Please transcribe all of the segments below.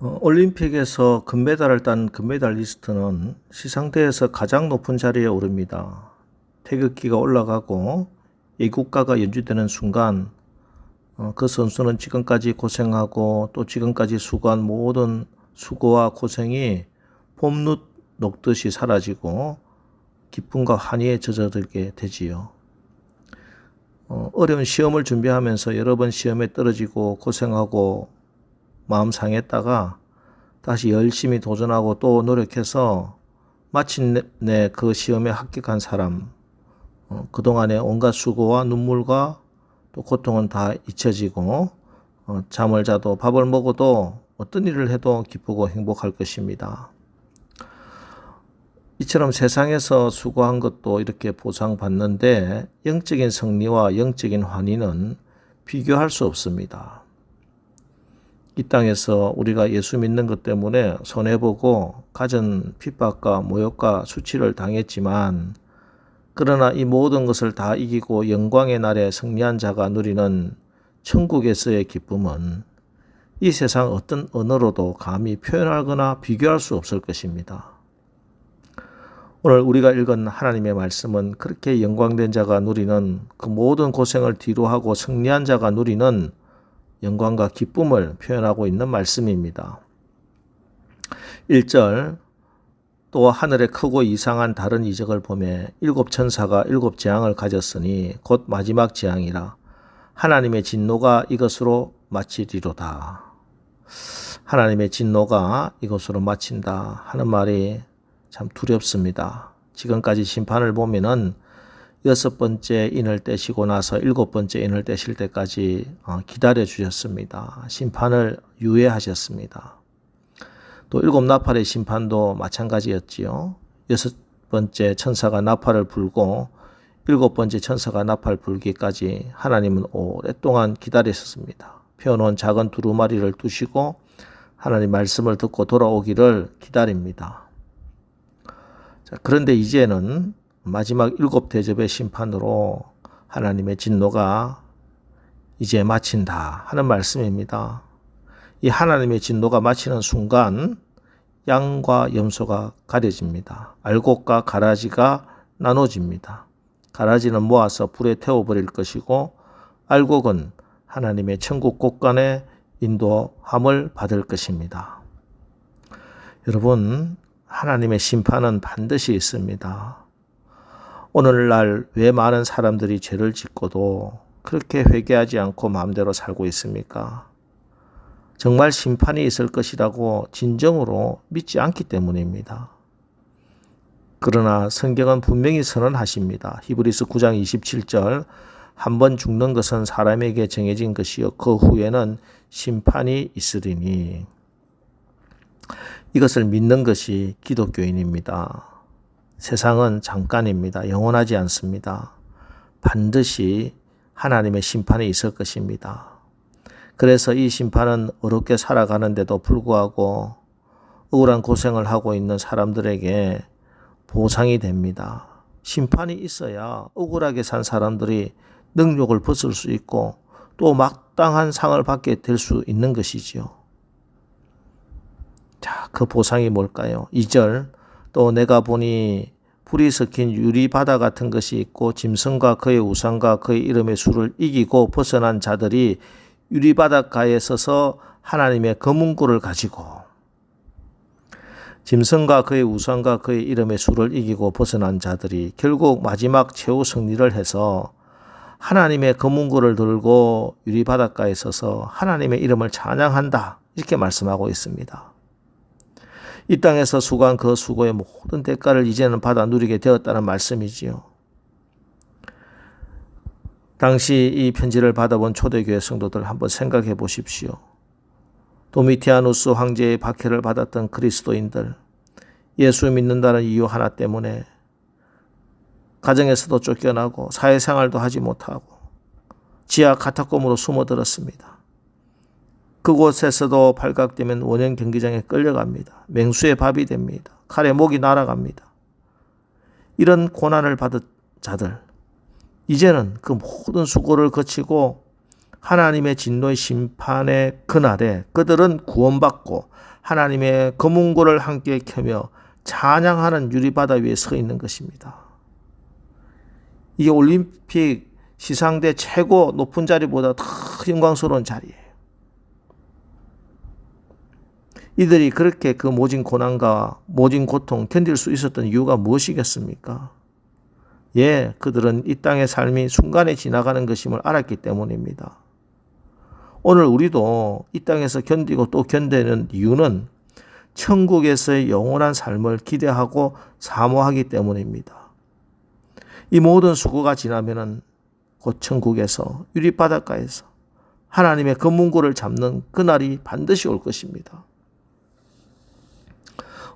올림픽에서 금메달을 딴 금메달리스트는 시상대에서 가장 높은 자리에 오릅니다. 태극기가 올라가고 애국가가 연주되는 순간 그 선수는 지금까지 고생하고 또 지금까지 수고한 모든 수고와 고생이 봄눈 녹듯이 사라지고 기쁨과 환희에 젖어들게 되지요. 어려운 시험을 준비하면서 여러 번 시험에 떨어지고 고생하고 마음 상했다가 다시 열심히 도전하고 또 노력해서 마침내 그 시험에 합격한 사람, 그동안의 온갖 수고와 눈물과 또 고통은 다 잊혀지고 잠을 자도 밥을 먹어도 어떤 일을 해도 기쁘고 행복할 것입니다. 이처럼 세상에서 수고한 것도 이렇게 보상받는데 영적인 승리와 영적인 환희는 비교할 수 없습니다. 이 땅에서 우리가 예수 믿는 것 때문에 손해보고 갖은 핍박과 모욕과 수치를 당했지만 그러나 이 모든 것을 다 이기고 영광의 날에 승리한 자가 누리는 천국에서의 기쁨은 이 세상 어떤 언어로도 감히 표현하거나 비교할 수 없을 것입니다. 오늘 우리가 읽은 하나님의 말씀은 그렇게 영광된 자가 누리는 그 모든 고생을 뒤로하고 승리한 자가 누리는 영광과 기쁨을 표현하고 있는 말씀입니다. 1절 또 하늘에 크고 이상한 다른 이적을 보매 일곱 천사가 일곱 재앙을 가졌으니 곧 마지막 재앙이라 하나님의 진노가 이것으로 마치리로다. 하나님의 진노가 이것으로 마친다 하는 말이 참 두렵습니다. 지금까지 심판을 보면은 6번째 인을 떼시고 나서 7번째 인을 떼실 때까지 기다려 주셨습니다. 심판을 유예하셨습니다. 또 7나팔의 심판도 마찬가지였지요. 6번째 천사가 나팔을 불고 7번째 천사가 나팔 불기까지 하나님은 오랫동안 기다리셨습니다. 펴놓은 작은 두루마리를 두시고 하나님 말씀을 듣고 돌아오기를 기다립니다. 자, 그런데 이제는 마지막 7대접의 심판으로 하나님의 진노가 이제 마친다 하는 말씀입니다. 이 하나님의 진노가 마치는 순간 양과 염소가 가려집니다. 알곡과 가라지가 나눠집니다. 가라지는 모아서 불에 태워버릴 것이고 알곡은 하나님의 천국 곳간에 인도함을 받을 것입니다. 여러분, 하나님의 심판은 반드시 있습니다. 오늘날 왜 많은 사람들이 죄를 짓고도 그렇게 회개하지 않고 마음대로 살고 있습니까? 정말 심판이 있을 것이라고 진정으로 믿지 않기 때문입니다. 그러나 성경은 분명히 선언하십니다. 히브리서 9장 27절 한 번 죽는 것은 사람에게 정해진 것이요 그 후에는 심판이 있으리니 이것을 믿는 것이 기독교인입니다. 세상은 잠깐입니다. 영원하지 않습니다. 반드시 하나님의 심판이 있을 것입니다. 그래서 이 심판은 어렵게 살아가는데도 불구하고 억울한 고생을 하고 있는 사람들에게 보상이 됩니다. 심판이 있어야 억울하게 산 사람들이 능력을 벗을 수 있고 또 마땅한 상을 받게 될 수 있는 것이지요. 자, 그 보상이 뭘까요? 2절 또 내가 보니 불이 섞인 유리바다 같은 것이 있고 짐승과 그의 우상과 그의 이름의 수를 이기고 벗어난 자들이 유리바닷가에 서서 하나님의 검은고를 가지고 짐승과 그의 우상과 그의 이름의 수를 이기고 벗어난 자들이 결국 마지막 최후 승리를 해서 하나님의 검은고를 들고 유리바닷가에 서서 하나님의 이름을 찬양한다 이렇게 말씀하고 있습니다. 이 땅에서 수고한 그 수고의 모든 대가를 이제는 받아 누리게 되었다는 말씀이지요. 당시 이 편지를 받아본 초대교회 성도들 한번 생각해 보십시오. 도미티아누스 황제의 박해를 받았던 그리스도인들, 예수 믿는다는 이유 하나 때문에 가정에서도 쫓겨나고 사회생활도 하지 못하고 지하 카타콤으로 숨어들었습니다. 그곳에서도 발각되면 원형 경기장에 끌려갑니다. 맹수의 밥이 됩니다. 칼에 목이 날아갑니다. 이런 고난을 받은 자들, 이제는 그 모든 수고를 거치고 하나님의 진노의 심판의 그날에 그들은 구원받고 하나님의 검은고를 함께 켜며 찬양하는 유리바다 위에 서 있는 것입니다. 이게 올림픽 시상대 최고 높은 자리보다 더 영광스러운 자리예요. 이들이 그렇게 그 모진 고난과 모진 고통 견딜 수 있었던 이유가 무엇이겠습니까? 그들은 이 땅의 삶이 순간에 지나가는 것임을 알았기 때문입니다. 오늘 우리도 이 땅에서 견디고 또 견디는 이유는 천국에서의 영원한 삶을 기대하고 사모하기 때문입니다. 이 모든 수고가 지나면은 곧 천국에서 유리바닷가에서 하나님의 검문고를 잡는 그날이 반드시 올 것입니다.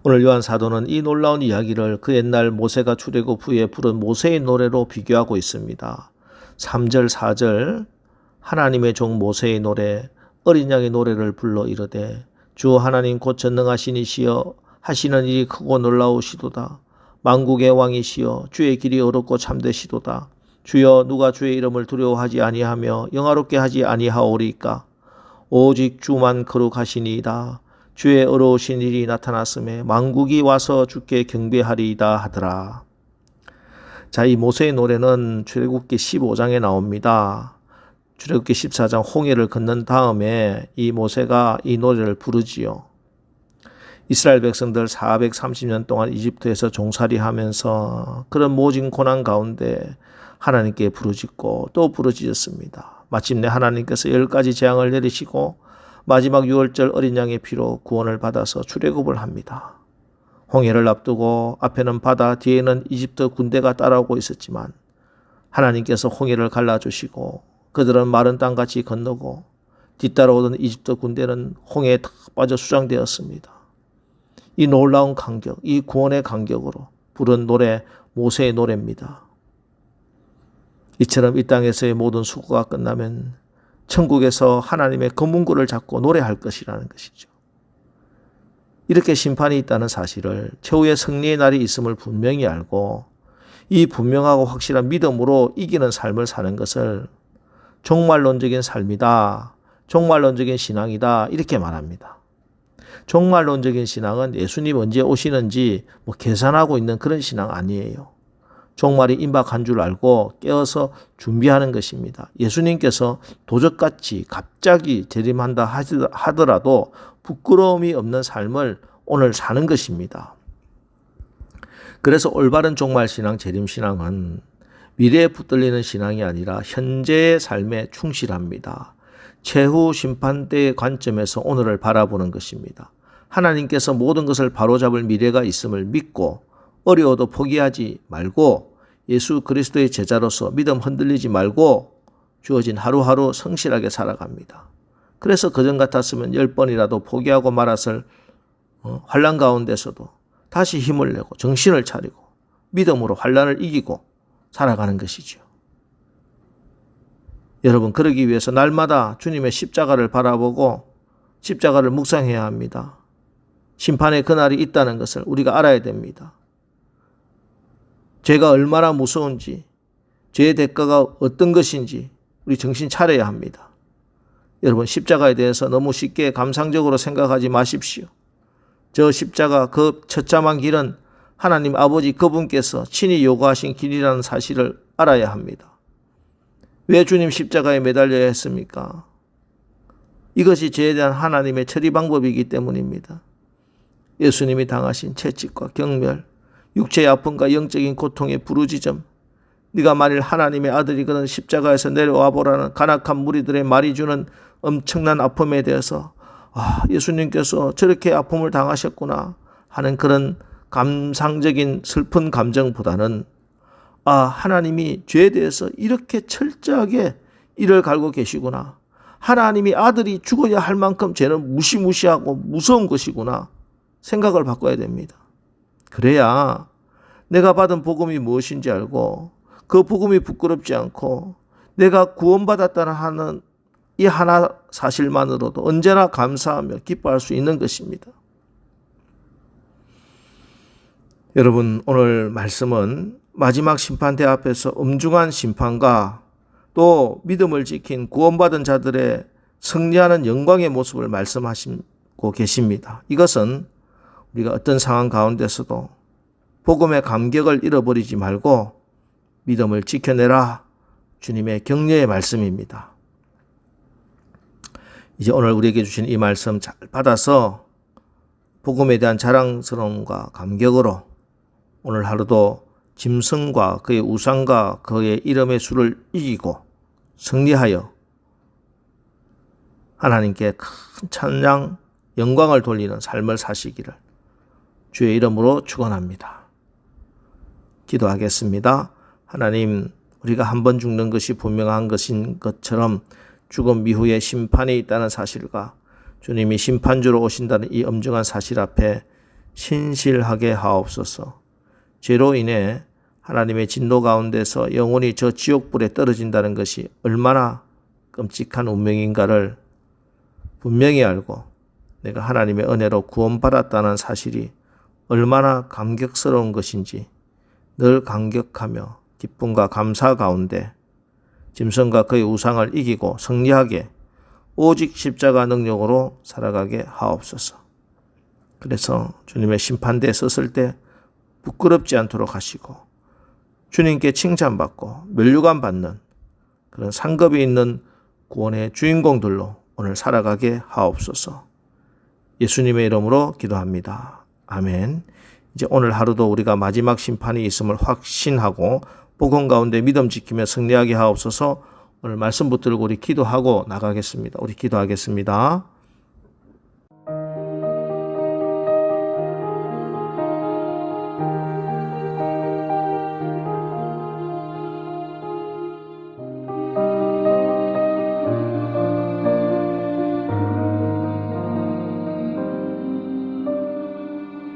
오늘 요한 사도는 이 놀라운 이야기를 그 옛날 모세가 출애굽 후에 부른 모세의 노래로 비교하고 있습니다. 3절 4절 하나님의 종 모세의 노래 어린 양의 노래를 불러 이르되 주 하나님 곧 전능하신 이시여 하시는 일이 크고 놀라우시도다. 만국의 왕이시여 주의 길이 어렵고 참되시도다. 주여 누가 주의 이름을 두려워하지 아니하며 영화롭게 하지 아니하오리까. 오직 주만 거룩하시니이다. 주의 어려우신 일이 나타났음에 만국이 와서 주께 경배하리이다 하더라. 자, 이 모세의 노래는 출애굽기 15장에 나옵니다. 출애굽기 14장 홍해를 건넌 다음에 이 모세가 이 노래를 부르지요. 이스라엘 백성들 430년 동안 이집트에서 종살이하면서 그런 모진 고난 가운데 하나님께 부르짖고 또 부르짖었습니다. 마침내 하나님께서 10가지 재앙을 내리시고 마지막 6월절 어린 양의 피로 구원을 받아서 출애굽을 합니다. 홍해를 앞두고 앞에는 바다, 뒤에는 이집트 군대가 따라오고 있었지만 하나님께서 홍해를 갈라주시고 그들은 마른 땅같이 건너고 뒤따라오던 이집트 군대는 홍해에 다 빠져 수장되었습니다. 이 놀라운 간격, 이 구원의 간격으로 부른 노래 모세의 노래입니다. 이처럼 이 땅에서의 모든 수고가 끝나면 천국에서 하나님의 검문고를 잡고 노래할 것이라는 것이죠. 이렇게 심판이 있다는 사실을 최후의 승리의 날이 있음을 분명히 알고 이 분명하고 확실한 믿음으로 이기는 삶을 사는 것을 종말론적인 삶이다, 종말론적인 신앙이다 이렇게 말합니다. 종말론적인 신앙은 예수님 언제 오시는지 계산하고 있는 그런 신앙 아니에요. 종말이 임박한 줄 알고 깨어서 준비하는 것입니다. 예수님께서 도적같이 갑자기 재림한다 하더라도 부끄러움이 없는 삶을 오늘 사는 것입니다. 그래서 올바른 종말신앙, 재림신앙은 미래에 붙들리는 신앙이 아니라 현재의 삶에 충실합니다. 최후 심판대의 관점에서 오늘을 바라보는 것입니다. 하나님께서 모든 것을 바로잡을 미래가 있음을 믿고 어려워도 포기하지 말고 예수 그리스도의 제자로서 믿음 흔들리지 말고 주어진 하루하루 성실하게 살아갑니다. 그래서 그전 같았으면 10번이라도 포기하고 말았을 환난 가운데서도 다시 힘을 내고 정신을 차리고 믿음으로 환난을 이기고 살아가는 것이죠. 여러분, 그러기 위해서 날마다 주님의 십자가를 바라보고 십자가를 묵상해야 합니다. 심판의 그날이 있다는 것을 우리가 알아야 됩니다. 죄가 얼마나 무서운지, 죄의 대가가 어떤 것인지 우리 정신 차려야 합니다. 여러분, 십자가에 대해서 너무 쉽게 감상적으로 생각하지 마십시오. 저 십자가, 그 처참한 길은 하나님 아버지 그분께서 친히 요구하신 길이라는 사실을 알아야 합니다. 왜 주님 십자가에 매달려야 했습니까? 이것이 죄에 대한 하나님의 처리 방법이기 때문입니다. 예수님이 당하신 채찍과 경멸, 육체의 아픔과 영적인 고통의 부르짖음, 네가 만일 하나님의 아들이거든 십자가에서 내려와 보라는 간악한 무리들의 말이 주는 엄청난 아픔에 대해서 예수님께서 저렇게 아픔을 당하셨구나 하는 그런 감상적인 슬픈 감정보다는 하나님이 죄에 대해서 이렇게 철저하게 이를 갈고 계시구나. 하나님이 아들이 죽어야 할 만큼 죄는 무시무시하고 무서운 것이구나 생각을 바꿔야 됩니다. 그래야 내가 받은 복음이 무엇인지 알고 그 복음이 부끄럽지 않고 내가 구원받았다는 하는 이 하나 사실만으로도 언제나 감사하며 기뻐할 수 있는 것입니다. 여러분, 오늘 말씀은 마지막 심판대 앞에서 엄중한 심판과 또 믿음을 지킨 구원받은 자들의 승리하는 영광의 모습을 말씀하신 주고 계십니다. 이것은 우리가 어떤 상황 가운데서도 복음의 감격을 잃어버리지 말고 믿음을 지켜내라, 주님의 격려의 말씀입니다. 이제 오늘 우리에게 주신 이 말씀 잘 받아서 복음에 대한 자랑스러움과 감격으로 오늘 하루도 짐승과 그의 우상과 그의 이름의 수를 이기고 승리하여 하나님께 큰 찬양, 영광을 돌리는 삶을 사시기를 주의 이름으로 축원합니다. 기도하겠습니다. 하나님, 우리가 한 번 죽는 것이 분명한 것인 것처럼 죽음 이후에 심판이 있다는 사실과 주님이 심판주로 오신다는 이 엄중한 사실 앞에 신실하게 하옵소서. 죄로 인해 하나님의 진노 가운데서 영혼이 저 지옥불에 떨어진다는 것이 얼마나 끔찍한 운명인가를 분명히 알고 내가 하나님의 은혜로 구원받았다는 사실이 얼마나 감격스러운 것인지 늘 감격하며 기쁨과 감사 가운데 짐승과 그의 우상을 이기고 승리하게 오직 십자가 능력으로 살아가게 하옵소서. 그래서 주님의 심판대에 섰을 때 부끄럽지 않도록 하시고 주님께 칭찬받고 면류관 받는 그런 상급이 있는 구원의 주인공들로 오늘 살아가게 하옵소서. 예수님의 이름으로 기도합니다. 아멘. 이제 오늘 하루도 우리가 마지막 심판이 있음을 확신하고 복음 가운데 믿음 지키며 승리하게 하옵소서. 오늘 말씀 붙들고 우리 기도하고 나가겠습니다. 우리 기도하겠습니다.